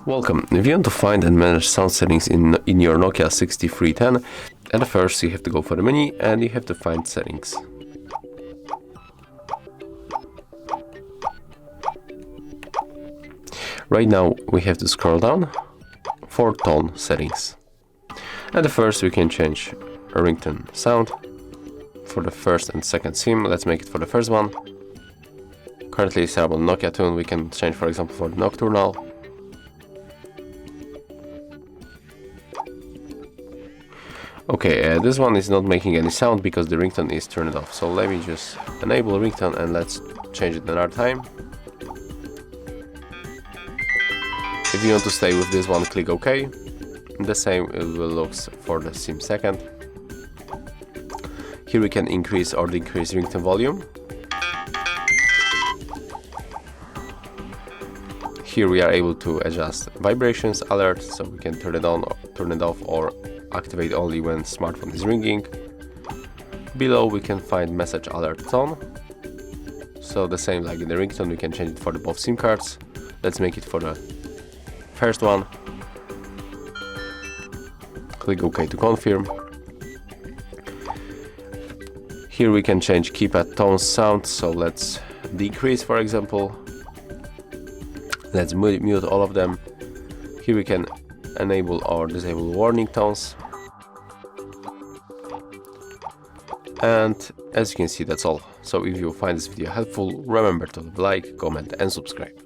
Welcome. If you want to find and manage sound settings in your Nokia 6310, at first you have to go for the menu and you have to find settings. Right now we have to scroll down for tone settings. At first we can change a ringtone sound for the first and second SIM. Let's make it for the first one. Currently it's set up on Nokia tune. We can change, for example, for the nocturnal. Okay, this one is not making any sound because the ringtone is turned off. So let me just enable ringtone and let's change it another time. If you want to stay with this one, click OK. The same will look for the SIM second. Here we can increase or decrease ringtone volume. Here we are able to adjust vibrations alert, so we can turn it on or turn it off or activate only when smartphone is ringing. Below we can find message alert tone. So the same like in the ringtone, we can change it for the both SIM cards. Let's make it for the first one. Click OK to confirm. Here we can change keypad tone sound, so let's decrease, for example. Let's mute all of them. Here we can enable or disable warning tones. And as you can see, that's all. So if you find this video helpful, remember to like, comment and subscribe.